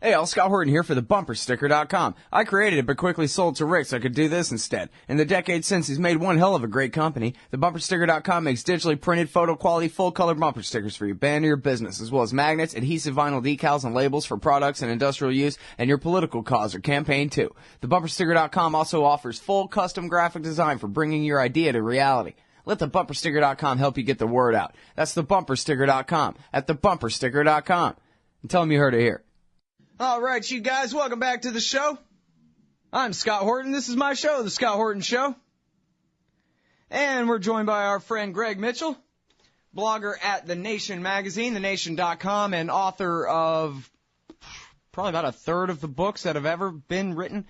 Hey, all, Scott Horton here for the bumpersticker.com. I created it but quickly sold to Rick so I could do this instead. In the decades since, he's made one hell of a great company. The bumpersticker.com makes digitally printed, photo-quality, full-color bumper stickers for your band or your business, as well as magnets, adhesive vinyl decals, and labels for products and industrial use, and your political cause or campaign, too. The bumpersticker.com also offers full custom graphic design for bringing your idea to reality. Let the bumpersticker.com help you get the word out. That's the bumpersticker.com at the bumpersticker.com. And tell them you heard it here. All right, you guys, welcome back to the show. I'm Scott Horton. This is my show, The Scott Horton Show. And we're joined by our friend Greg Mitchell, blogger at The Nation magazine, thenation.com, and author of probably about a third of the books that have ever been written,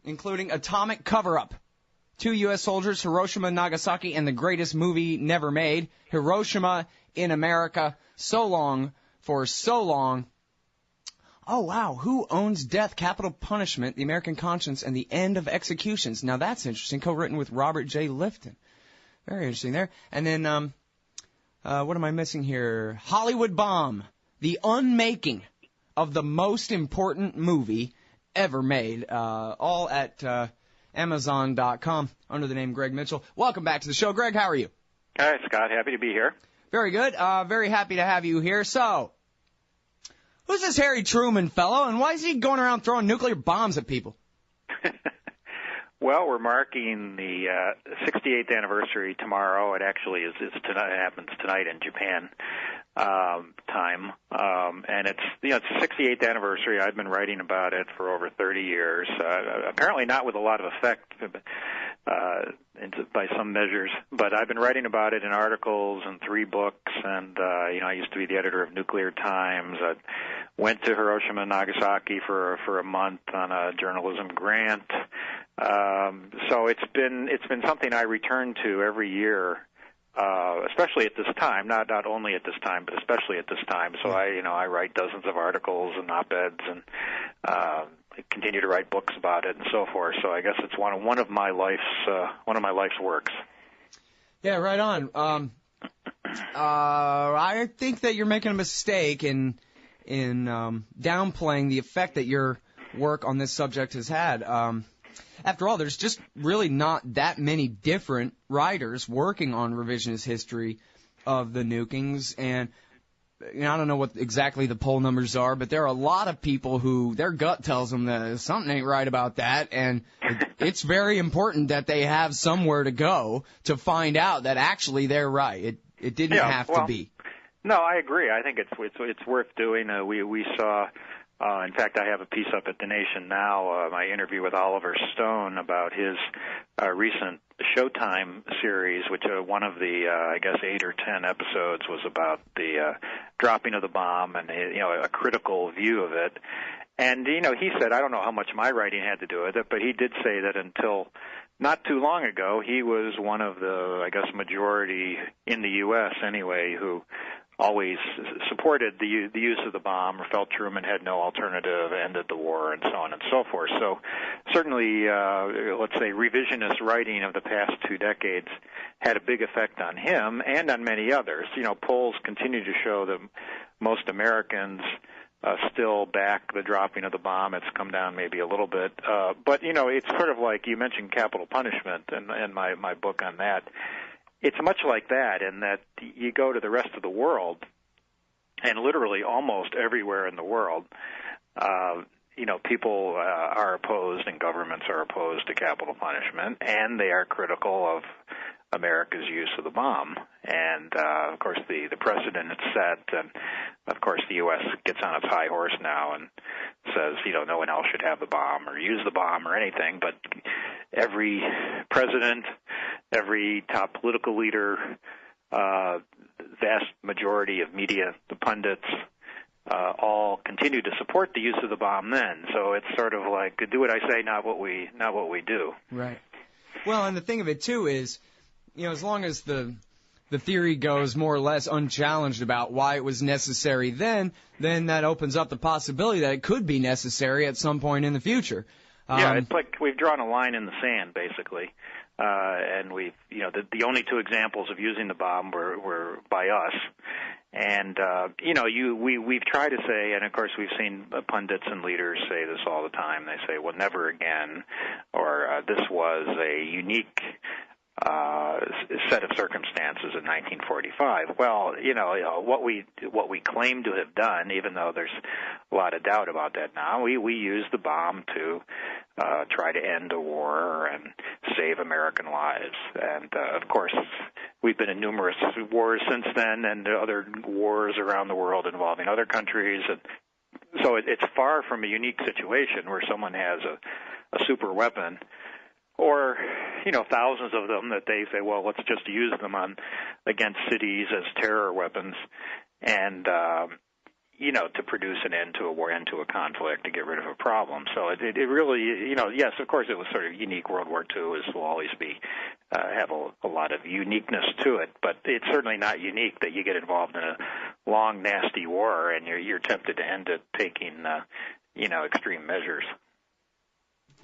including Atomic Cover-Up, 2 U.S. Soldiers, Hiroshima and Nagasaki, and the Greatest Movie Never Made, Hiroshima in America, So Long for So Long. Oh, wow. Who Owns Death, Capital Punishment, The American Conscience, and the End of Executions? Now, that's interesting. Co-written with Robert J. Lifton. Very interesting there. And then, what am I missing here? Hollywood Bomb, The Unmaking of the Most Important Movie Ever Made. All at Amazon.com under the name Greg Mitchell. Welcome back to the show. Greg, how are you? Hi, Scott. Happy to be here. Very good. Very happy to have you here. So, who's this Harry Truman fellow, and why is he going around throwing nuclear bombs at people? Well, we're marking the 68th anniversary tomorrow. It actually is tonight. It happens tonight in Japan time, and it's it's the 68th anniversary. I've been writing about it for over 30 years. Apparently, not with a lot of effect. By some measures, but I've been writing about it in articles and 3 books, and I used to be the editor of Nuclear Times. I went to Hiroshima and Nagasaki for a month on a journalism grant. So it's been something I return to every year, especially at this time. Not only at this time, but especially at this time. So I write dozens of articles and op-eds and continue to write books about it and so forth. So I guess it's one of my life's works. Yeah, right on. I think that you're making a mistake in downplaying the effect that your work on this subject has had. After all, there's just really not that many different writers working on revisionist history of the nukings, and I don't know what exactly the poll numbers are, but there are a lot of people who their gut tells them that something ain't right about that, and it's very important that they have somewhere to go to find out that actually they're right. It didn't have to be. No, I agree. I think it's worth doing. We saw. In fact, I have a piece up at The Nation now, my interview with Oliver Stone about his recent Showtime series, which one of the, I guess, 8 or 10 episodes was about the dropping of the bomb and, a critical view of it. And, he said, I don't know how much my writing had to do with it, but he did say that until not too long ago, he was one of the, I guess, majority in the U.S. anyway, who always supported the use of the bomb or felt Truman had no alternative, ended the war, and so on and so forth. So certainly, let's say, revisionist writing of the past 2 decades had a big effect on him and on many others. Polls continue to show that most Americans still back the dropping of the bomb. It's come down maybe a little bit. But, it's sort of like you mentioned capital punishment and my book on that. It's much like that in that you go to the rest of the world, and literally almost everywhere in the world, people are opposed and governments are opposed to capital punishment, and they are critical of America's use of the bomb. And, of course, the precedent is set, and, of course, the U.S. gets on its high horse now and says, no one else should have the bomb or use the bomb or anything, but every president, every top political leader, vast majority of media, the pundits, all continue to support the use of the bomb then. So it's sort of like, do what I say, not what we do. Right. Well, and the thing of it, too, is, as long as the theory goes more or less unchallenged about why it was necessary then that opens up the possibility that it could be necessary at some point in the future. It's like we've drawn a line in the sand, basically. And we've, the only 2 examples of using the bomb were by us. And we've tried to say, and of course we've seen pundits and leaders say this all the time. They say, "Well, never again," or "This was a unique set of circumstances in 1945." Well, what we claim to have done, even though there's a lot of doubt about that now, we used the bomb to try to end a war and save American lives. And of course, we've been in numerous wars since then, and other wars around the world involving other countries. And so it's far from a unique situation where someone has a super weapon, or thousands of them that they say, well, let's just use them against cities as terror weapons, and to produce an end to a war, end to a conflict, to get rid of a problem. So it really, yes, of course, it was sort of unique. World War II will always be have a lot of uniqueness to it, but it's certainly not unique that you get involved in a long, nasty war and you're tempted to end it taking extreme measures.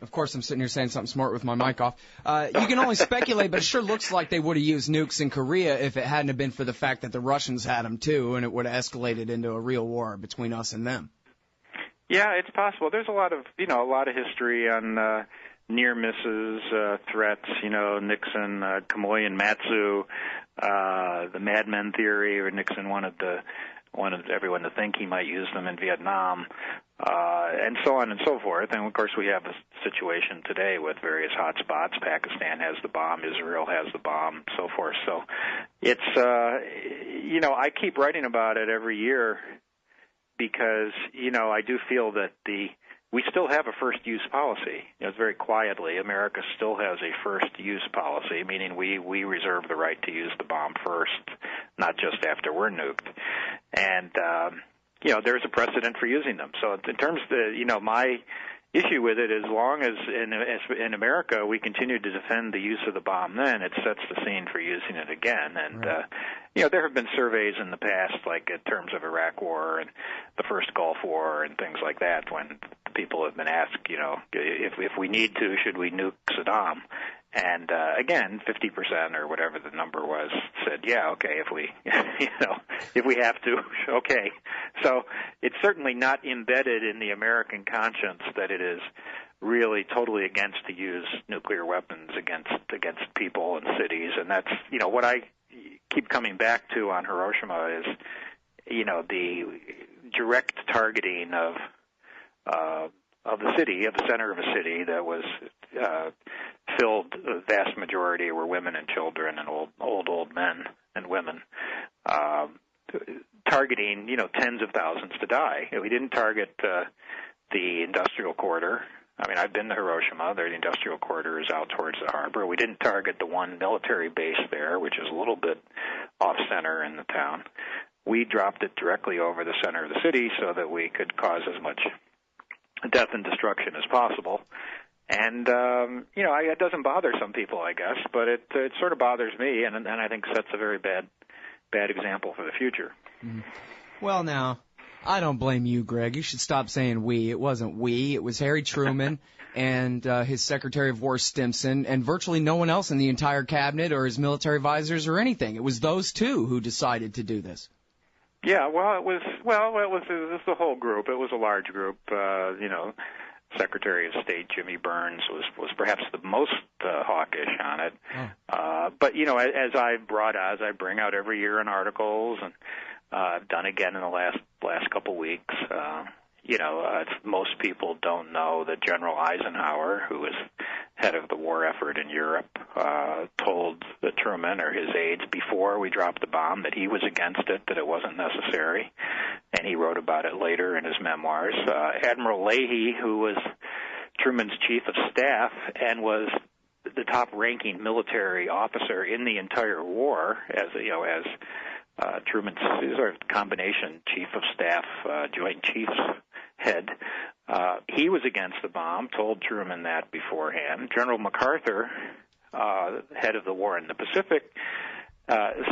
Of course, I'm sitting here saying something smart with my mic off. You can only speculate, but it sure looks like they would have used nukes in Korea if it hadn't have been for the fact that the Russians had them too, and it would have escalated into a real war between us and them. Yeah, it's possible. There's a lot of history on near misses, threats. Nixon, Kamoy and Matsu, the Madmen theory, where Nixon wanted everyone to think he might use them in Vietnam. And so on and so forth. And, of course, we have a situation today with various hot spots. Pakistan has the bomb. Israel has the bomb, so forth. So it's, I keep writing about it every year because, I do feel that we still have a first-use policy. It's very quietly, America still has a first-use policy, meaning we reserve the right to use the bomb first, not just after we're nuked. And, there's a precedent for using them. So in terms of my issue with it, as long as in America we continue to defend the use of the bomb, then it sets the scene for using it again. And right. There have been surveys in the past, like in terms of Iraq War and the first Gulf War and things like that, when people have been asked, if we need to, should we nuke Saddam? And again, 50% or whatever the number was said, yeah, okay, if we have to, okay. So it's certainly not embedded in the American conscience that it is really totally against to use nuclear weapons against people and cities. And that's, what I keep coming back to on Hiroshima is, the direct targeting of the city, of the center of a city that was filled, the vast majority were women and children and old men and women, targeting, tens of thousands to die. We didn't target the industrial corridor. I mean, I've been to Hiroshima. The industrial corridor is out towards the harbor. We didn't target the one military base there, which is a little bit off-center in the town. We dropped it directly over the center of the city so that we could cause as much death and destruction as possible. And, it doesn't bother some people, I guess, but it sort of bothers me, and I think sets a very bad example for the future. Mm. Well, now, I don't blame you, Greg. You should stop saying we. It wasn't we. It was Harry Truman and his Secretary of War Stimson and virtually no one else in the entire cabinet or his military advisors or anything. It was those two who decided to do this. Yeah, it was the whole group. It was a large group. Secretary of State Jimmy Burns was perhaps the most hawkish on it. Oh. But as I bring out every year in articles, and I've done again in the last couple weeks. Most people don't know that General Eisenhower, who was head of the war effort in Europe, told Truman or his aides before we dropped the bomb that he was against it, that it wasn't necessary, and he wrote about it later in his memoirs. Admiral Leahy, who was Truman's chief of staff and was the top-ranking military officer in the entire war, as Truman's sort of combination chief of staff, joint chiefs head. He was against the bomb, told Truman that beforehand. General MacArthur, head of the war in the Pacific,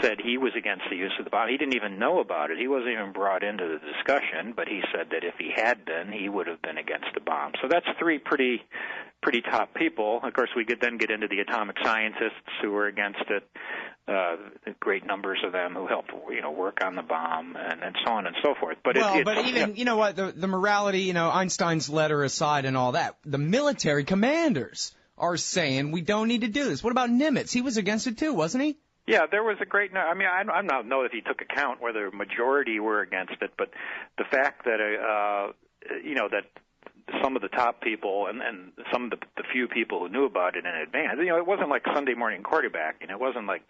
said he was against the use of the bomb. He didn't even know about it. He wasn't even brought into the discussion, but he said that if he had been, he would have been against the bomb. So that's three pretty top people. Of course, we could then get into the atomic scientists who were against it. great numbers of them who helped, work on the bomb and so on and so forth. But even, you know what, the morality, Einstein's letter aside and all that, the military commanders are saying we don't need to do this. What about Nimitz? He was against it too, wasn't he? Yeah, there was a great. I mean, I don't know if he took account whether a majority were against it, but the fact that that some of the top people and some of the few people who knew about it in advance, it wasn't like Sunday morning quarterbacking. It wasn't like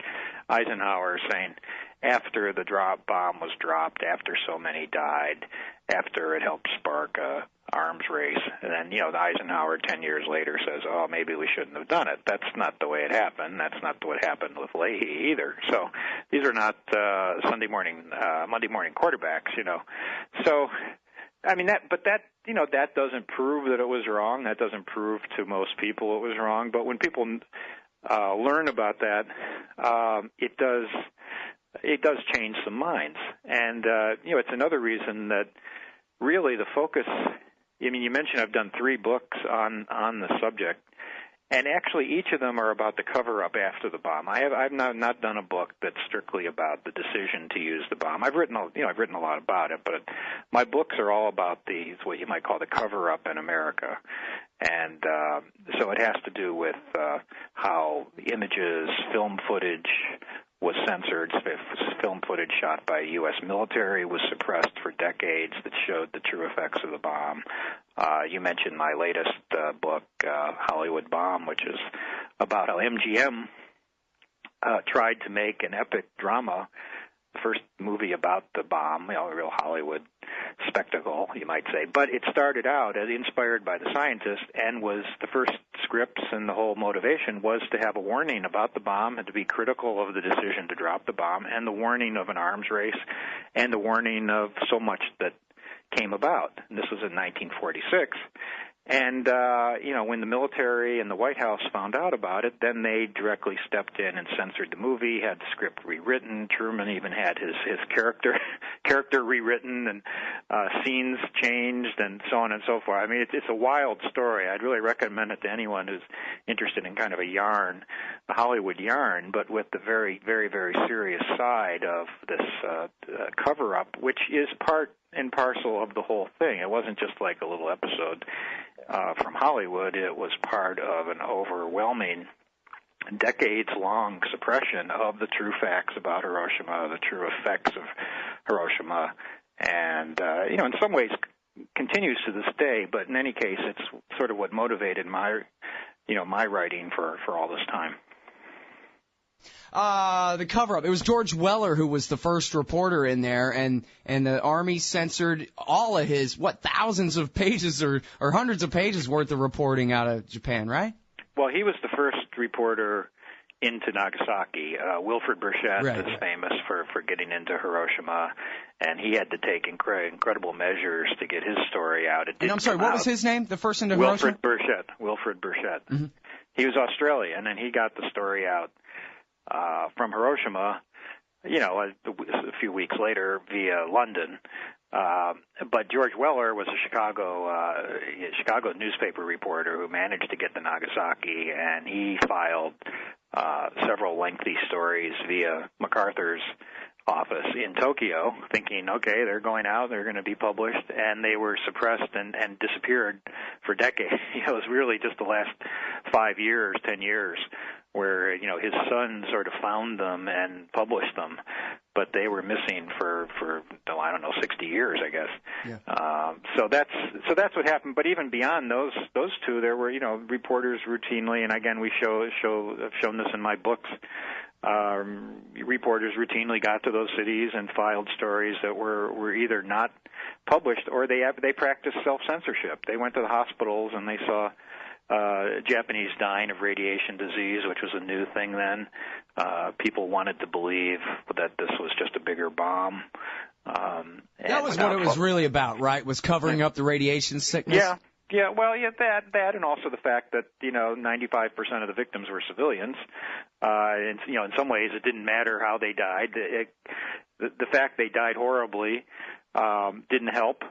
Eisenhower saying after the bomb was dropped, after so many died, after it helped spark a arms race, and then the Eisenhower 10 years later says, "Oh, maybe we shouldn't have done it." That's not the way it happened. That's not what happened with Leahy either. So these are not Monday morning quarterbacks, So I mean that doesn't prove that it was wrong. That doesn't prove to most people it was wrong. But when people learn about that, it does change some minds, and it's another reason that really the focus. I mean, you mentioned I've done 3 books on the subject, and actually each of them are about the cover-up after the bomb. I've not done a book that's strictly about the decision to use the bomb. I've written a lot about it, but my books are all about what you might call the cover-up in America, and so it has to do with how images, film footage was censored. Film footage shot by U.S. military was suppressed for decades that showed the true effects of the bomb. You mentioned my latest book, Hollywood Bomb, which is about how MGM tried to make an epic drama, the first movie about the bomb, a real Hollywood spectacle, you might say. But it started out as inspired by the scientists and was the first scripts, and the whole motivation was to have a warning about the bomb and to be critical of the decision to drop the bomb and the warning of an arms race and the warning of so much that came about. And this was in 1946. And, when the military and the White House found out about it, then they directly stepped in and censored the movie, had the script rewritten. Truman even had his character rewritten and scenes changed and so on and so forth. I mean, it's a wild story. I'd really recommend it to anyone who's interested in kind of a Hollywood yarn, but with the very, very, very serious side of this cover-up, which is part and parcel of the whole thing. It wasn't just like a little episode from Hollywood. It was part of an overwhelming, decades-long suppression of the true facts about Hiroshima, the true effects of Hiroshima, and in some ways continues to this day. But in any case, it's sort of what motivated my writing for all this time. The cover-up. It was George Weller who was the first reporter in there, and the Army censored all of his, thousands of pages or hundreds of pages worth of reporting out of Japan, right? Well, he was the first reporter into Nagasaki. Wilfred Burchett is famous for getting into Hiroshima, and he had to take incredible measures to get his story out. And I'm sorry, what was his name? The first into Hiroshima? Wilfred Burchett. Mm-hmm. He was Australian, and he got the story out from Hiroshima, a few weeks later via London. But George Weller was a Chicago newspaper reporter who managed to get to Nagasaki, and he filed several lengthy stories via MacArthur's office in Tokyo, thinking, okay, they're going out, they're going to be published, and they were suppressed and disappeared for decades. It was really just the last 5 years, 10 years, where his son sort of found them and published them, but they were missing for 60 years, I guess. Yeah. So that's what happened. But even beyond those two, there were reporters routinely, and again I've shown this in my books. Reporters routinely got to those cities and filed stories that were either not published or they practiced self-censorship. They went to the hospitals and they saw Japanese dying of radiation disease, which was a new thing then. People wanted to believe that this was just a bigger bomb. That was what it was really about, right? Was covering up the radiation sickness? Yeah. Well, that, and also the fact that 95% of the victims were civilians. And in some ways, it didn't matter how they died. The fact they died horribly didn't help.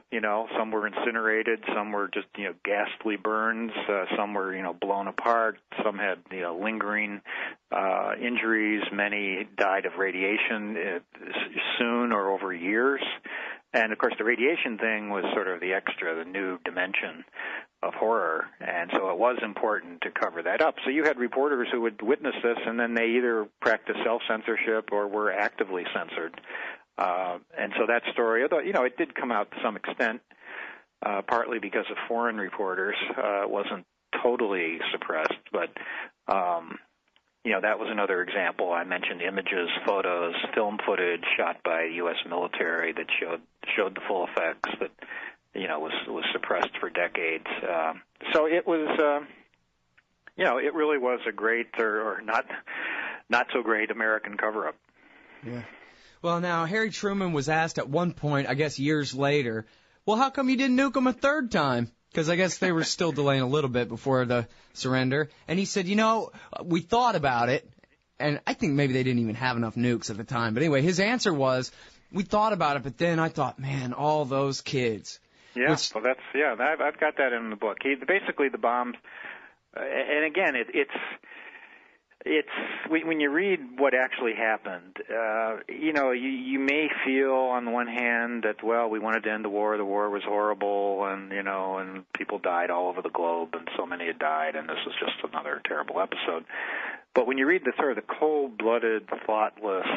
Some were incinerated, some were just ghastly burns, some were blown apart, some had lingering injuries. Many died of radiation soon or over years. And of course, the radiation thing was sort of the extra, the new dimension of horror, and so it was important to cover that up. So you had reporters who would witness this, and then they either practiced self-censorship or were actively censored. And so that story, although it did come out to some extent, partly because of foreign reporters, it wasn't totally suppressed, but that was another example. I mentioned images, photos, film footage shot by U.S. military that showed the full effects that was suppressed for decades. So it was, it really was a great or not so great American cover-up. Yeah. Well, now, Harry Truman was asked at one point, I guess years later, well, how come you didn't nuke them a third time? Because I guess they were still delaying a little bit before the surrender. And he said, we thought about it, and I think maybe they didn't even have enough nukes at the time. But anyway, his answer was, we thought about it, but then I thought, man, all those kids. Yeah, well, I've got that in the book. Basically, the bombs, and again, it's when you read what actually happened, you may feel on the one hand that, well, we wanted to end the war was horrible, and and people died all over the globe, and so many had died, and this was just another terrible episode. But when you read the sort of the cold-blooded, thoughtless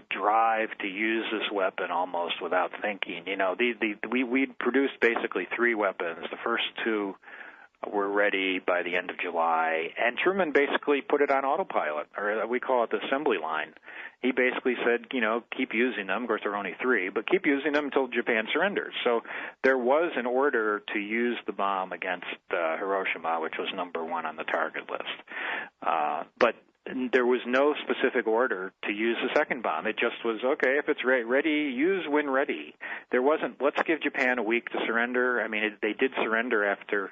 drive to use this weapon almost without thinking, we produced basically 3 weapons. The first 2 were ready by the end of July, and Truman basically put it on autopilot, or we call it the assembly line. He basically said, keep using them. Of course, there were only 3, but keep using them until Japan surrenders. So there was an order to use the bomb against Hiroshima, which was number 1 on the target list. But there was no specific order to use the second bomb. It just was, okay, if it's ready, use when ready. There wasn't, let's give Japan a week to surrender. I mean, they did surrender after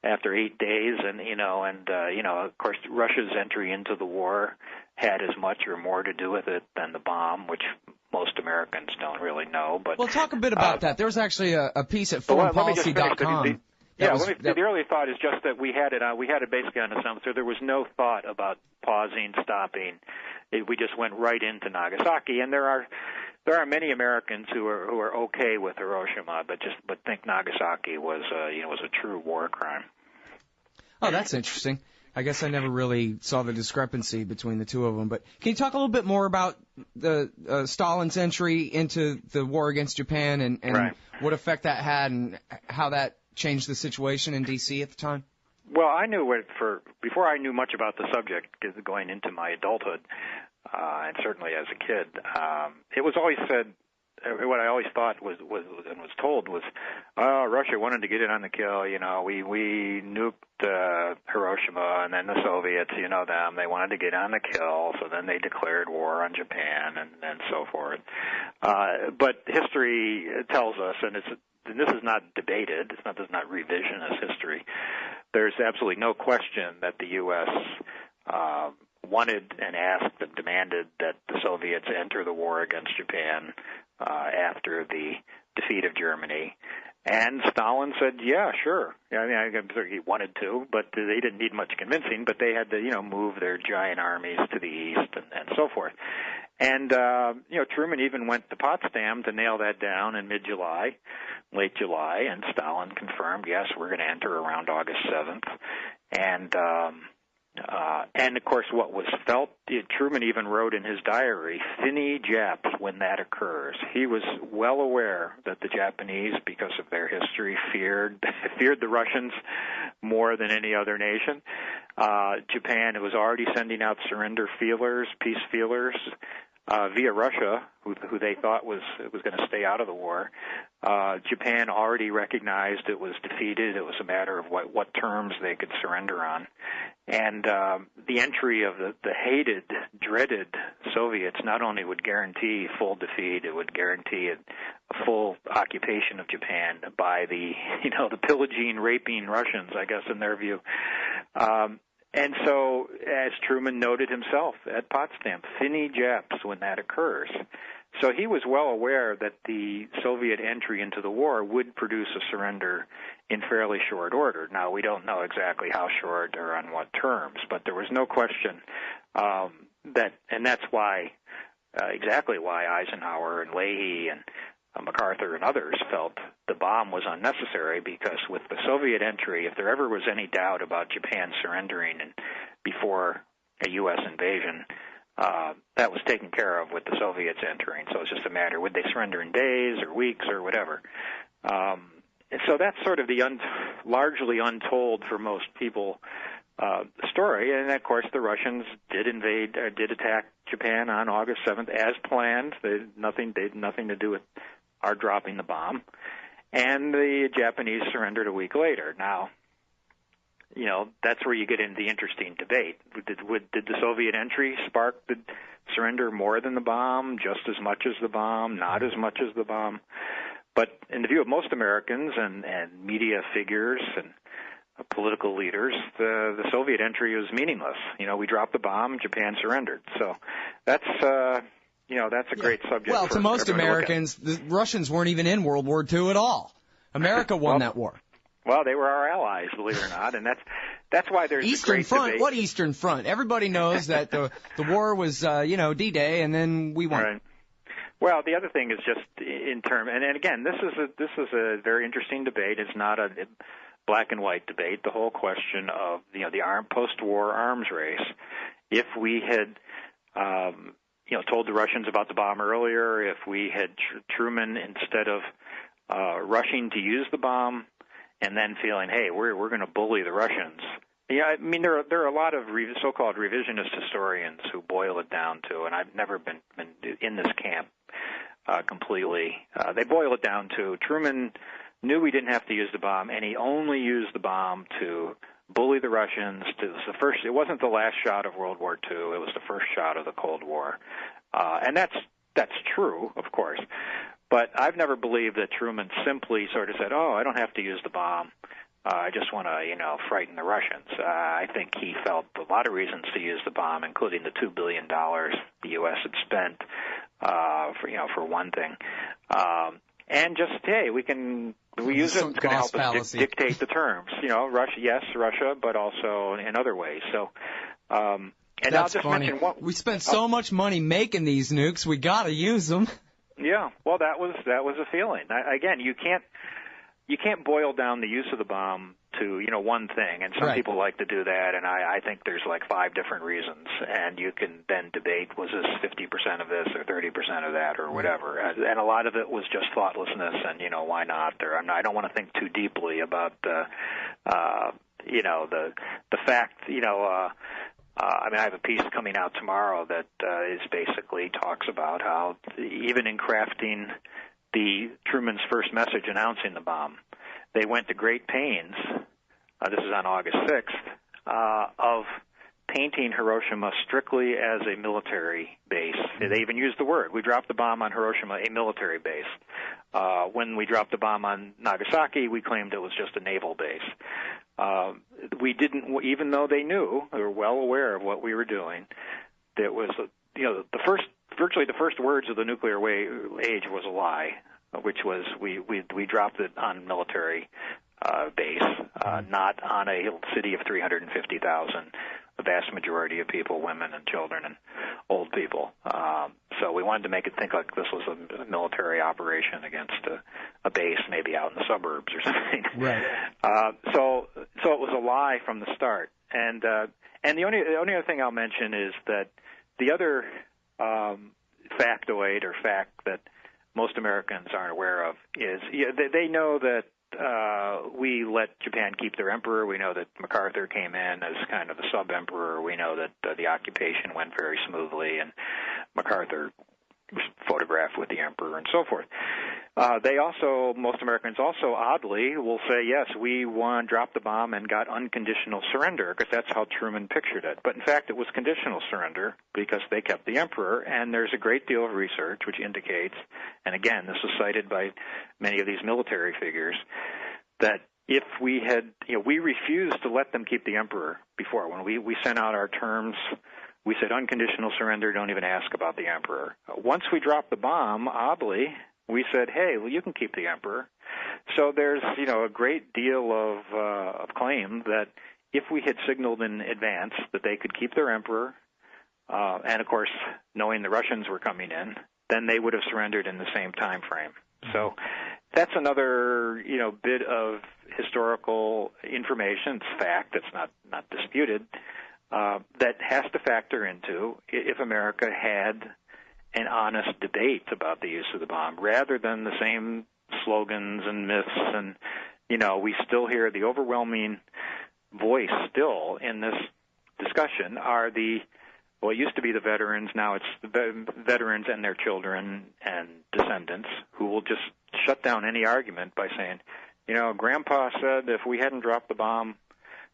8 days, and of course, Russia's entry into the war had as much or more to do with it than the bomb, which most Americans don't really know. But well, talk a bit about that. There was actually a piece at foreignpolicy.com. The early thought is just that we had it basically on assumption. So there was no thought about pausing, stopping. We just went right into Nagasaki, and there are many Americans who are okay with Hiroshima, but think Nagasaki was a true war crime. Oh, that's interesting. I guess I never really saw the discrepancy between the two of them. But can you talk a little bit more about the Stalin's entry into the war against Japan and right. what effect that had and how that changed the situation in D.C. at the time? Well, I knew before I knew much about the subject, going into my adulthood, and certainly as a kid, it was always said. What I always thought was told was, Russia wanted to get in on the kill. We nuked Hiroshima, and then the Soviets, they wanted to get on the kill. So then they declared war on Japan and so forth. But history tells us, and this is not debated. This is not revisionist history. There's absolutely no question that the U.S. Wanted and asked and demanded that the Soviets enter the war against Japan after the defeat of Germany. And Stalin said, yeah, sure. I mean, I'm sure he wanted to, but they didn't need much convincing, but they had to, move their giant armies to the east and so forth. And, Truman even went to Potsdam to nail that down in late July, and Stalin confirmed, yes, we're going to enter around August 7th. And of course, what was felt, Truman even wrote in his diary, "Finny Japs when that occurs." He was well aware that the Japanese, because of their history, feared the Russians more than any other nation. Japan was already sending out surrender feelers, peace feelers, via Russia, who they thought was going to stay out of the war. Japan already recognized it was defeated. It was a matter of what terms they could surrender on. And the entry of the hated, dreaded Soviets not only would guarantee full defeat, it would guarantee a full occupation of Japan by the pillaging, raping Russians, I guess, in their view. And so, as Truman noted himself at Potsdam, "Finny Japs when that occurs." So he was well aware that the Soviet entry into the war would produce a surrender in fairly short order. Now, we don't know exactly how short or on what terms, but there was no question and that's why, exactly why Eisenhower and Leahy and MacArthur and others felt the bomb was unnecessary, because with the Soviet entry, if there ever was any doubt about Japan surrendering before a U.S. invasion, that was taken care of with the Soviets entering. So it's just a matter, would they surrender in days or weeks or whatever? And so that's sort of the largely untold for most people story. And of course, the Russians did attack Japan on August 7th as planned. They had nothing to do with our dropping the bomb. And the Japanese surrendered a week later. Now, that's where you get into the interesting debate. Did the Soviet entry spark the surrender more than the bomb, just as much as the bomb, not as much as the bomb? But in the view of most Americans and media figures and political leaders, the Soviet entry was meaningless. We dropped the bomb, Japan surrendered. So that's a great subject. Well, to most Americans, the Russians weren't even in World War II at all. America won that war. Well, they were our allies, believe it or not, and that's why there's Eastern a great Front. debate. What Eastern Front? Everybody knows that the war was D-Day, and then we won. Right. Well, the other thing is just in term, and again, this is a very interesting debate. It's not a black and white debate. The whole question of the post-war arms race. If we had told the Russians about the bomb earlier, if we had Truman, instead of rushing to use the bomb and then feeling, hey, we're going to bully the Russians. Yeah, I mean, there are a lot of so-called revisionist historians who boil it down to, and I've never been in this camp completely. They boil it down to Truman knew we didn't have to use the bomb, and he only used the bomb to bully the Russians. It wasn't the last shot of World War II. It was the first shot of the Cold War, and that's true, of course. But I've never believed that Truman simply sort of said, "Oh, I don't have to use the bomb. I just want to, frighten the Russians." I think he felt a lot of reasons to use the bomb, including the $2 billion the U.S. had spent for one thing, and just we use it. It's going to help us dictate the terms. Russia, but also in other ways. So, and that's I'll just funny. mention We spent so much money making these nukes, we got to use them. Yeah, well, that was a feeling. Again, you can't boil down the use of the bomb to one thing, and some people like to do that, and I think there's like 5 different reasons, and you can then debate, was this 50% of this or 30% of that or whatever, and a lot of it was just thoughtlessness, and why not? Or I don't want to think too deeply about the fact. I have a piece coming out tomorrow that is basically talks about how even in crafting Truman's first message announcing the bomb, they went to great pains, this is on August 6th, of painting Hiroshima strictly as a military base. They even used the word, we dropped the bomb on Hiroshima, a military base. When we dropped the bomb on Nagasaki, we claimed it was just a naval base. We didn't, even though they knew, they were well aware of what we were doing, that was, virtually the first words of the nuclear age was a lie, which was we dropped it on military base, not on a city of 350,000, the vast majority of people, women and children and old people. So we wanted to make it think like this was a military operation against a base maybe out in the suburbs or something. Right. So it was a lie from the start. And the only other thing I'll mention is that the other factoid or fact that most Americans aren't aware of is they know that we let Japan keep their emperor. We know that MacArthur came in as kind of a sub-emperor. We know that the occupation went very smoothly, and MacArthur was photographed with the emperor and so forth. Most Americans also oddly will say, yes, we dropped the bomb and got unconditional surrender, because that's how Truman pictured it. But in fact, it was conditional surrender because they kept the emperor, and there's a great deal of research which indicates, and again, this was cited by many of these military figures, that if we had, we refused to let them keep the emperor before. When we sent out our terms we said unconditional surrender, don't even ask about the emperor. Once we dropped the bomb, oddly, we said, hey, well, you can keep the emperor. So there's, a great deal of claim that if we had signaled in advance that they could keep their emperor, and of course, knowing the Russians were coming in, then they would have surrendered in the same time frame. So that's another, bit of historical information. It's fact. It's not disputed. That has to factor into if America had an honest debate about the use of the bomb, rather than the same slogans and myths. And, we still hear the overwhelming voice still in this discussion are it used to be the veterans, now it's the veterans and their children and descendants who will just shut down any argument by saying, Grandpa said if we hadn't dropped the bomb,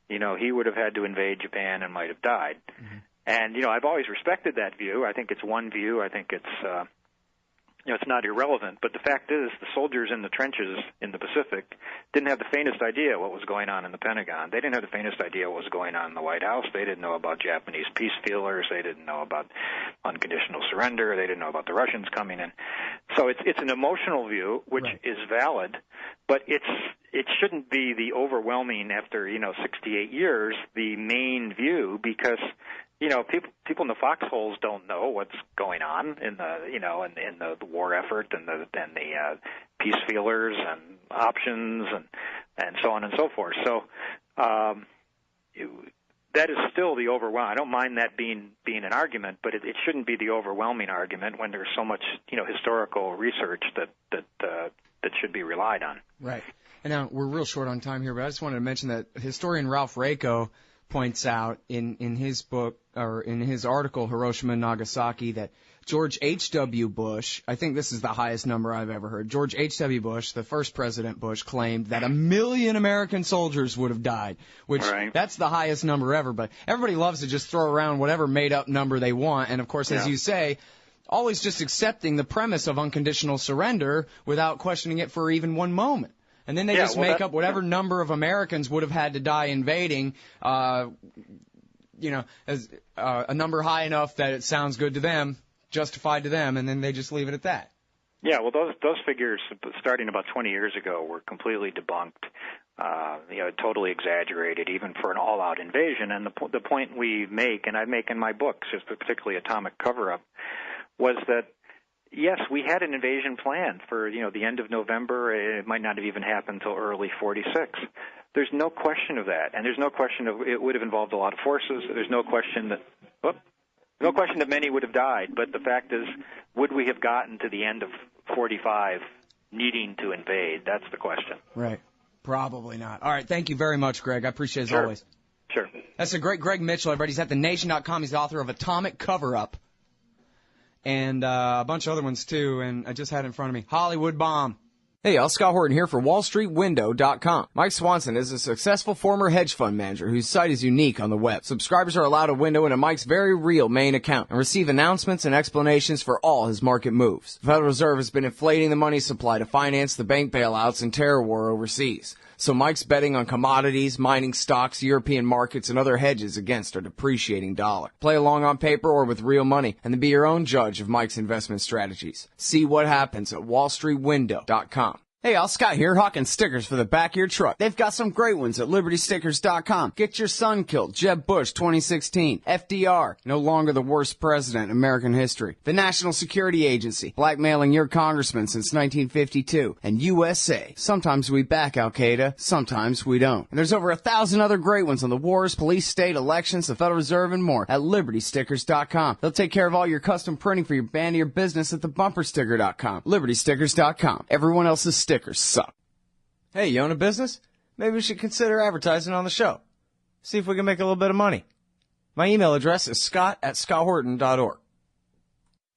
he would have had to invade Japan and might have died. Mm-hmm. And, I've always respected that view. I think it's one view. I think it's, it's not irrelevant. But the fact is the soldiers in the trenches in the Pacific didn't have the faintest idea what was going on in the Pentagon. They didn't have the faintest idea what was going on in the White House. They didn't know about Japanese peace feelers. They didn't know about unconditional surrender. They didn't know about the Russians coming in. So it's an emotional view, which right. is valid, but it shouldn't be the overwhelming, after 68 years, the main view, because people in the foxholes don't know what's going on in the war effort and the peace feelers and options and so on and so forth. So that is still the overwhelming. I don't mind that being an argument, but it shouldn't be the overwhelming argument when there's so much historical research that should be relied on. Right. And now we're real short on time here, but I just wanted to mention that historian Ralph Rako points out in his book, or in his article, Hiroshima and Nagasaki, that George H.W. Bush, I think this is the highest number I've ever heard, George H.W. Bush, the first President Bush, claimed that 1 million American soldiers would have died, which right. That's the highest number ever. But everybody loves to just throw around whatever made-up number they want. And, of course, as you say, always just accepting the premise of unconditional surrender without questioning it for even one moment. And then they just make up whatever number of Americans would have had to die invading, as a number high enough that it sounds good to them, justified to them, and then they just leave it at that. Yeah, well, those figures starting about 20 years ago were completely debunked, totally exaggerated, even for an all-out invasion. And the point we make, and I make in my books, particularly Atomic Cover-Up, was that yes, we had an invasion plan for, the end of November. It might not have even happened until early 46. There's no question of that, and there's no question of it would have involved a lot of forces. There's no question that many would have died. But the fact is, would we have gotten to the end of 45 needing to invade? That's the question. Right. Probably not. All right. Thank you very much, Greg. I appreciate it as always. Sure. That's a great Greg Mitchell, everybody. He's at thenation.com. He's the author of Atomic Cover-Up. And a bunch of other ones, too, and I just had it in front of me. Hollywood Bomb. Hey, y'all, Scott Horton here for WallStreetWindow.com. Mike Swanson is a successful former hedge fund manager whose site is unique on the web. Subscribers are allowed a window into Mike's very real main account and receive announcements and explanations for all his market moves. The Federal Reserve has been inflating the money supply to finance the bank bailouts and terror war overseas. So Mike's betting on commodities, mining stocks, European markets, and other hedges against a depreciating dollar. Play along on paper or with real money, and then be your own judge of Mike's investment strategies. See what happens at WallStreetWindow.com. Hey, all, Scott here, hawking stickers for the back of your truck. They've got some great ones at LibertyStickers.com. Get your son killed, Jeb Bush 2016, FDR, no longer the worst president in American history, the National Security Agency, blackmailing your congressman since 1952, and USA. Sometimes we back Al-Qaeda, sometimes we don't. And there's over 1,000 other great ones on the wars, police, state, elections, the Federal Reserve, and more at LibertyStickers.com. They'll take care of all your custom printing for your band or your business at thebumpersticker.com. LibertyStickers.com. Everyone else's stickers suck. Hey, you own a business? Maybe we should consider advertising on the show. See if we can make a little bit of money. My email address is scott@scotthorton.org.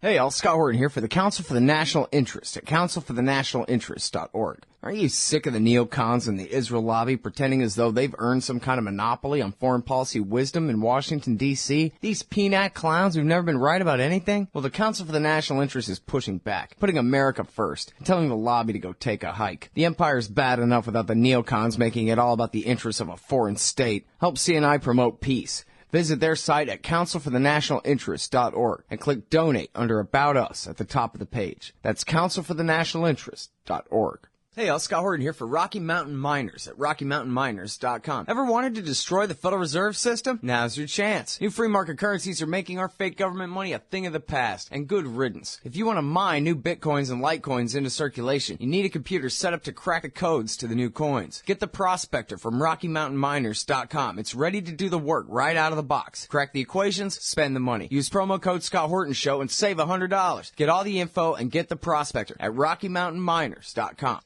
Hey, all, Scott Horton here for the Council for the National Interest at councilforthenationalinterest.org. Aren't you sick of the neocons and the Israel lobby pretending as though they've earned some kind of monopoly on foreign policy wisdom in Washington, D.C.? These peanut clowns who've never been right about anything? Well, the Council for the National Interest is pushing back, putting America first, and telling the lobby to go take a hike. The empire's bad enough without the neocons making it all about the interests of a foreign state. Help CNI promote peace. Visit their site at councilforthenationalinterest.org and click Donate under About Us at the top of the page. That's councilforthenationalinterest.org. Hey, y'all, Scott Horton here for Rocky Mountain Miners at RockyMountainMiners.com. Ever wanted to destroy the Federal Reserve System? Now's your chance. New free market currencies are making our fake government money a thing of the past, and good riddance. If you want to mine new bitcoins and litecoins into circulation, you need a computer set up to crack the codes to the new coins. Get the Prospector from RockyMountainMiners.com. It's ready to do the work right out of the box. Crack the equations, spend the money. Use promo code Scott Horton Show and save $100. Get all the info and get the Prospector at RockyMountainMiners.com.